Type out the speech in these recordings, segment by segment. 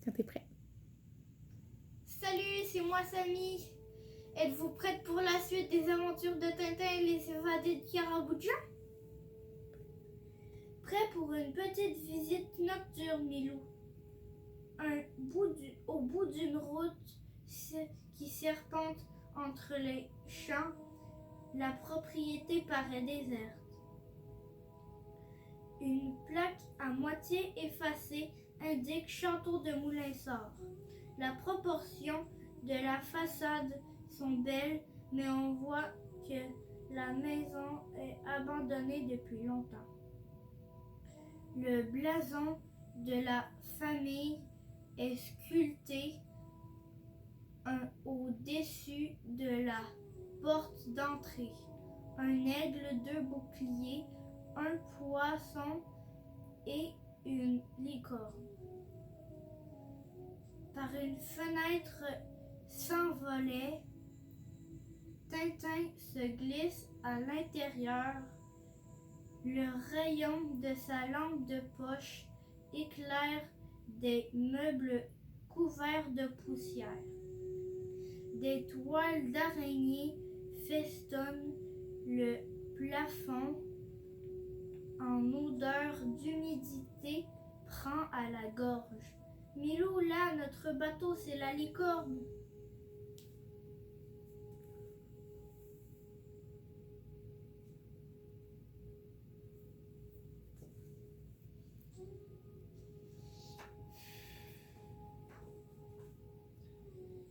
Quand t'es prêt. Salut, c'est moi Samy. Êtes-vous prête pour la suite des aventures de Tintin et les évadés de Karaboudja? Prêt pour une petite visite nocturne, Milou? Au bout d'une route qui serpente entre les champs, la propriété paraît déserte. Une plaque à moitié effacée indique Château de Moulinsart. La proportion de la façade sont belles, mais on voit que la maison est abandonnée depuis longtemps. Le blason de la famille est sculpté au-dessus de la porte d'entrée. Un aigle, deux boucliers, un poisson et une licorne. Par une fenêtre sans volet, Tintin se glisse à l'intérieur. Le rayon de sa lampe de poche éclaire des meubles couverts de poussière. Des toiles d'araignée festonnent le plafond. En odeur d'humidité prend à la gorge. Milou, là, notre bateau, c'est la licorne.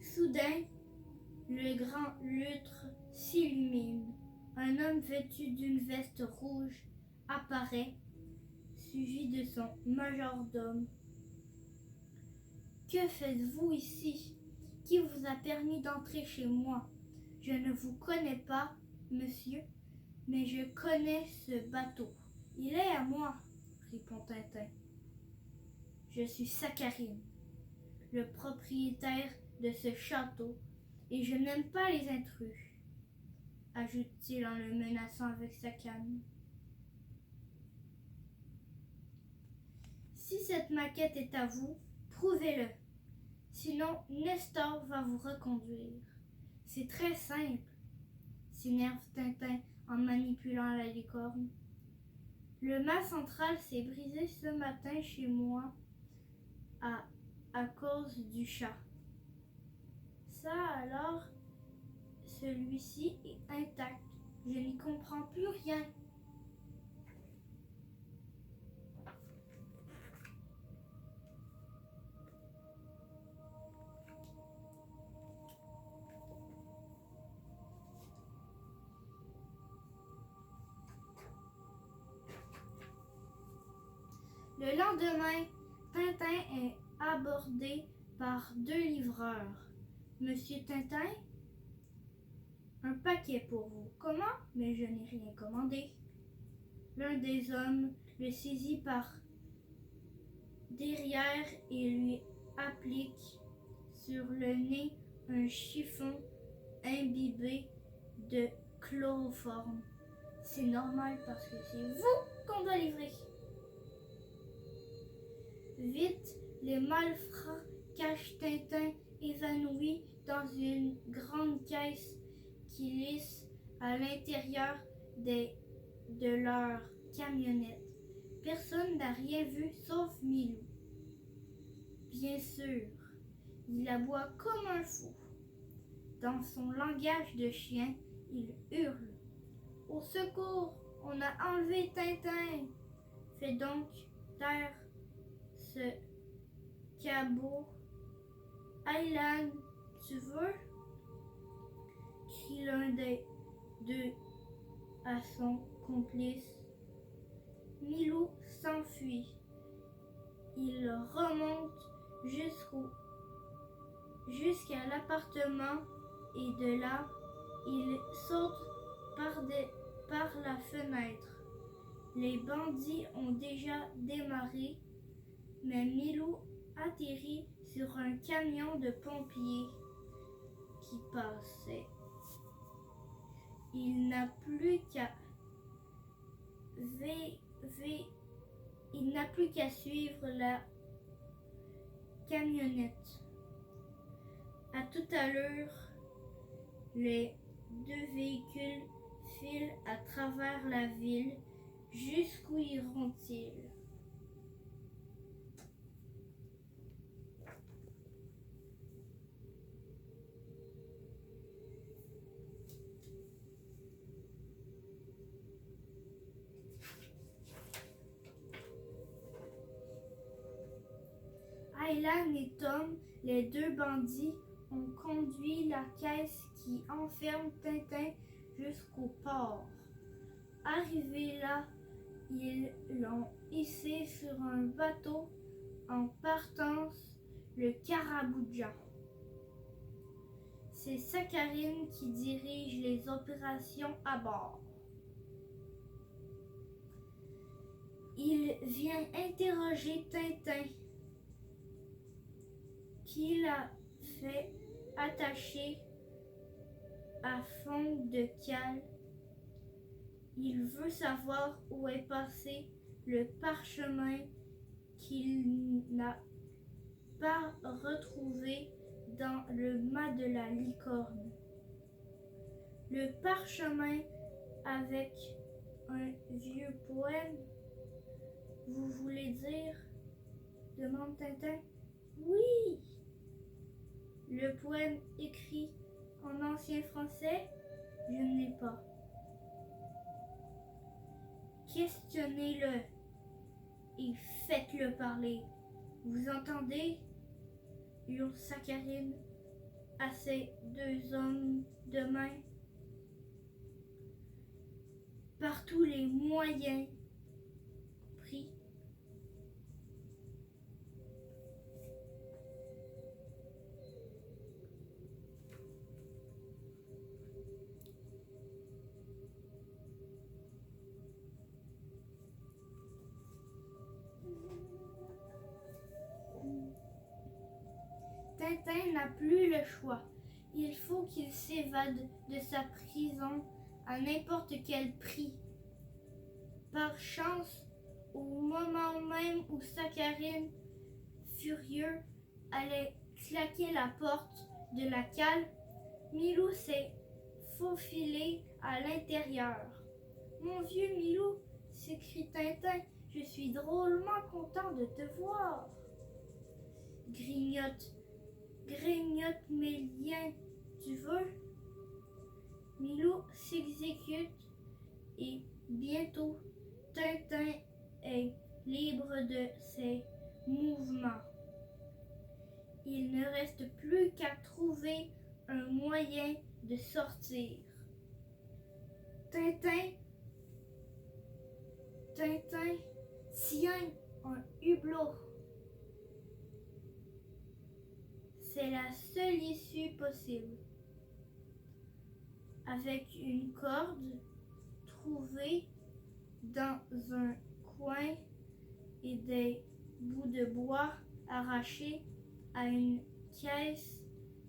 Soudain, le grand lustre s'illumine. Un homme vêtu d'une veste rouge apparaît, suivi de son majordome. Que faites-vous ici? Qui vous a permis d'entrer chez moi? Je ne vous connais pas, monsieur, mais je connais ce bateau. Il est à moi, répond Tintin. Je suis Saccharine, le propriétaire de ce château, et je n'aime pas les intrus, ajoute-t-il en le menaçant avec sa canne. Si cette maquette est à vous, prouvez-le. Sinon, Nestor va vous reconduire. C'est très simple, s'énerve Tintin en manipulant la licorne. Le mât central s'est brisé ce matin chez moi à cause du chat. Ça alors, celui-ci est intact. Je n'y comprends plus rien. Le lendemain, Tintin est abordé par deux livreurs. Monsieur Tintin, un paquet pour vous. Comment? Mais je n'ai rien commandé. L'un des hommes le saisit par derrière et lui applique sur le nez un chiffon imbibé de chloroforme. C'est normal parce que c'est vous qu'on doit livrer. Vite, les malfrats cachent Tintin évanoui dans une grande caisse qui lisse à l'intérieur de leur camionnette. Personne n'a rien vu sauf Milou. Bien sûr, il aboie comme un fou. Dans son langage de chien, il hurle. « Au secours, on a enlevé Tintin !» Fais donc taire ce cabot. « Aylan, tu veux ?» crie l'un des deux à son complice. Milou s'enfuit. Il remonte jusqu'à l'appartement et de là, il saute par la fenêtre. Les bandits ont déjà démarré, mais Milou atterrit sur un camion de pompiers qui passait. Il n'a plus qu'à suivre camionnette. À toute allure, les deux véhicules filent à travers la ville. Jusqu'où iront-ils? Aylan et Tom, les deux bandits, ont conduit la caisse qui enferme Tintin jusqu'au port. Arrivés là, ils l'ont hissé sur un bateau en partance, le Caraboujan. C'est Sakharine qui dirige les opérations à bord. Il vient interroger Tintin, qui l'a fait attacher à fond de cale. Il veut savoir où est passé le parchemin qu'il n'a pas retrouvé dans le mât de la licorne. Le parchemin avec un vieux poème, vous voulez dire? Demande Tintin. Oui! Le poème écrit en ancien français, je n'ai pas. Questionnez-le et faites-le parler. Vous entendez? Hurle Sakharine à ses deux hommes de main. Par tous les moyens pris. Tintin n'a plus le choix. Il faut qu'il s'évade de sa prison à n'importe quel prix. Par chance, au moment même où Sakharine, furieux, allait claquer la porte de la cale, Milou s'est faufilé à l'intérieur. « Mon vieux Milou, s'écrie Tintin, je suis drôlement content de te voir. » Grignote mes liens, tu veux? Milou s'exécute et bientôt Tintin est libre de ses mouvements. Il ne reste plus qu'à trouver un moyen de sortir. Tintin, tiens un hublot. C'est la seule issue possible. Avec une corde trouvée dans un coin et des bouts de bois arrachés à une caisse,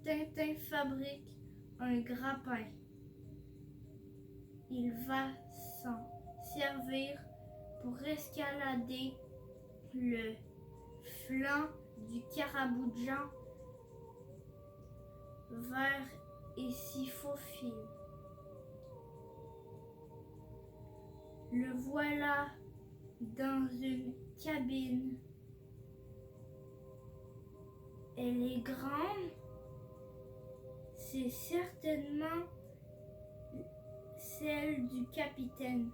Tintin fabrique un grappin. Il va s'en servir pour escalader le flanc du Caraboujan vers et s'y faufile. Le voilà dans une cabine. Elle est grande. C'est certainement celle du capitaine.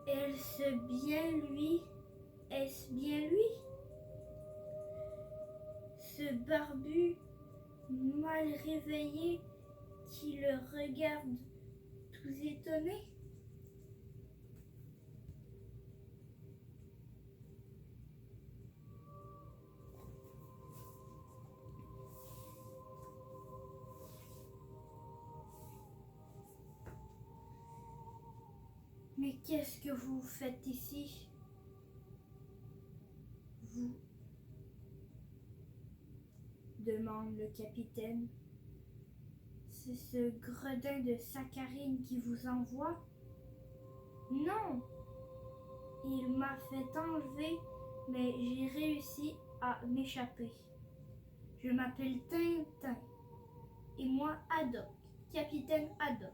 Est-ce bien lui? Ce barbu mal réveillé qui le regarde tout étonné. Mais qu'est-ce que vous faites ici? Vous, demande le capitaine. C'est ce gredin de Sakharine qui vous envoie? Non, Il m'a fait enlever, mais j'ai réussi à m'échapper. Je m'appelle Tintin. Et moi, Haddock, capitaine Haddock.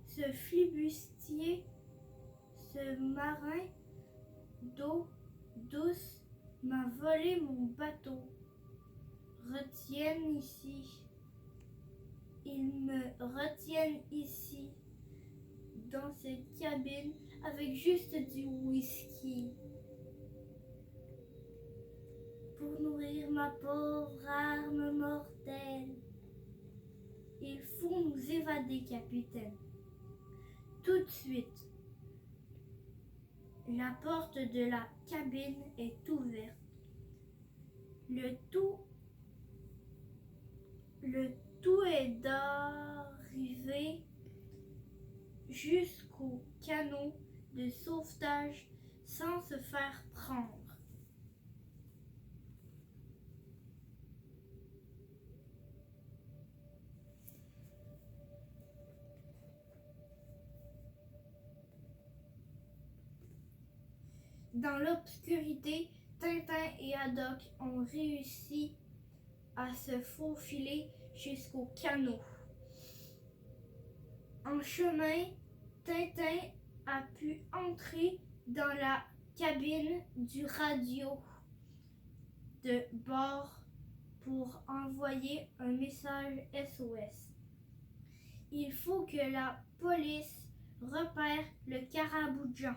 Ce flibustier, ce marin d'eau douce m'a volé mon bateau. Retiennent ici. Ils me retiennent ici, dans cette cabine, avec juste du whisky. Pour nourrir ma pauvre âme mortelle. Il faut nous évader, capitaine. Tout de suite. La porte de la cabine est ouverte. Le tout est d'arriver jusqu'au canot de sauvetage sans se faire prendre. Dans l'obscurité, Tintin et Haddock ont réussi à se faufiler jusqu'au canot. En chemin, Tintin a pu entrer dans la cabine du radio de bord pour envoyer un message SOS. Il faut que la police repère le Caraboujan.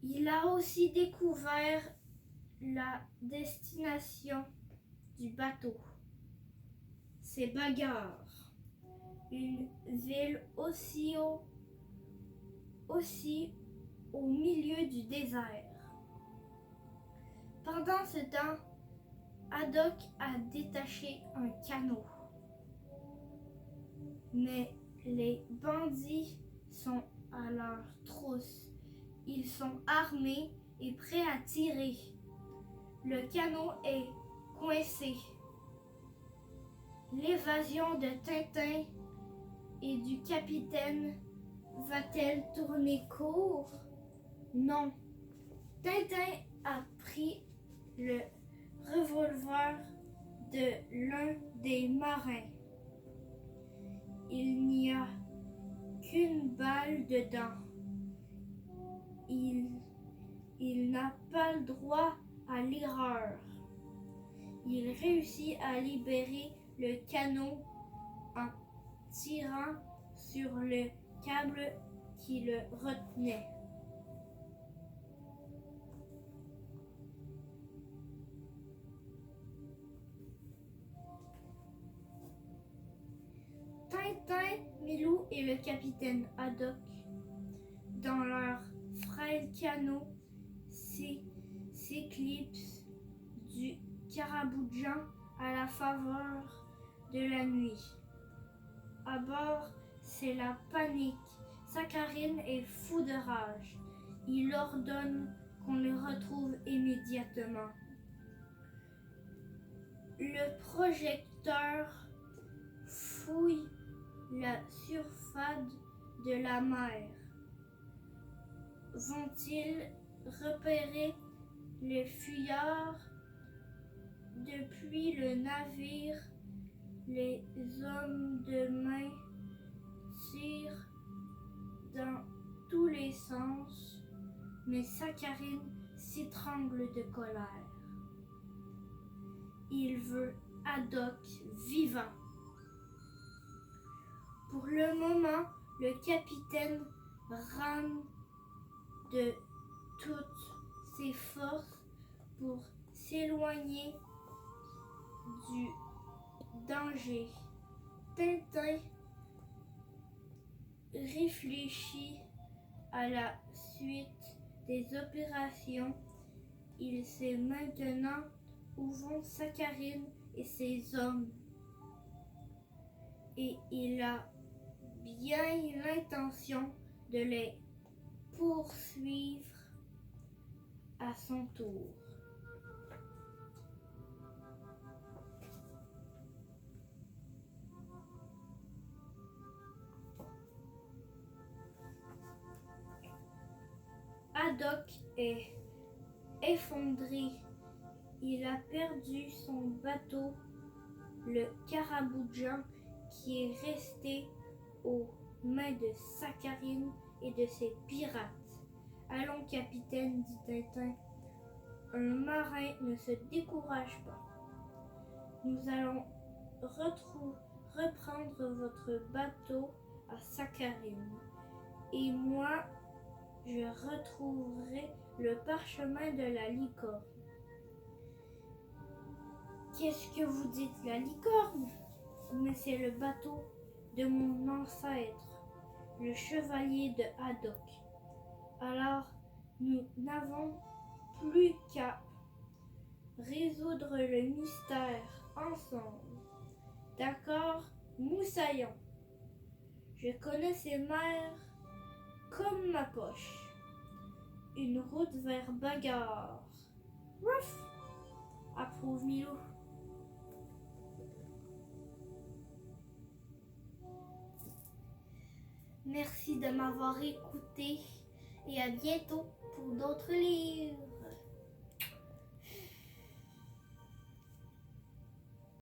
Il a aussi découvert la destination du bateau. C'est Bagarre, une ville aussi au milieu du désert. Pendant ce temps, Haddock a détaché un canot. Mais les bandits sont à leur trousse. Ils sont armés et prêts à tirer. Le canot est coincé. L'évasion de Tintin et du capitaine va-t-elle tourner court? Non. Tintin a pris le revolver de l'un des marins. Il n'y a qu'une balle dedans. Il n'a pas le droit à l'erreur. Il réussit à libérer le canot en tirant sur le câble qui le retenait. Tintin, Milou et le capitaine Haddock, dans leur frêle canot, s'éclipsent du Caraboujan à la faveur de la nuit. À bord, c'est la panique. Saccharine est fou de rage. Il ordonne qu'on le retrouve immédiatement. Le projecteur fouille la surface de la mer. Vont-ils repérer les fuyards? Depuis le navire, les hommes de main tirent dans tous les sens, mais Saccharine s'étrangle de colère. Il veut Haddock vivant. Pour le moment, le capitaine rame de toutes ses forces pour s'éloigner du danger. Tintin réfléchit à la suite des opérations. Il sait maintenant où vont Saccharine et ses hommes. Et il a bien l'intention de les poursuivre à son tour. Haddock est effondré. Il a perdu son bateau, le Caraboujan, qui est resté aux mains de Saccharine et de ses pirates. Allons, capitaine, dit Tintin. Un marin ne se décourage pas. Nous allons reprendre votre bateau à Saccharine. Et moi, je retrouverai le parchemin de la licorne. Qu'est-ce que vous dites, la licorne? Mais c'est le bateau de mon ancêtre, le chevalier de Haddock. Alors, nous n'avons plus qu'à résoudre le mystère ensemble. D'accord, moussaillon? Je connais ces mers comme ma poche. Une route vers Bagarre. Ruff! Approuve Milou. Merci de m'avoir écouté et à bientôt pour d'autres livres.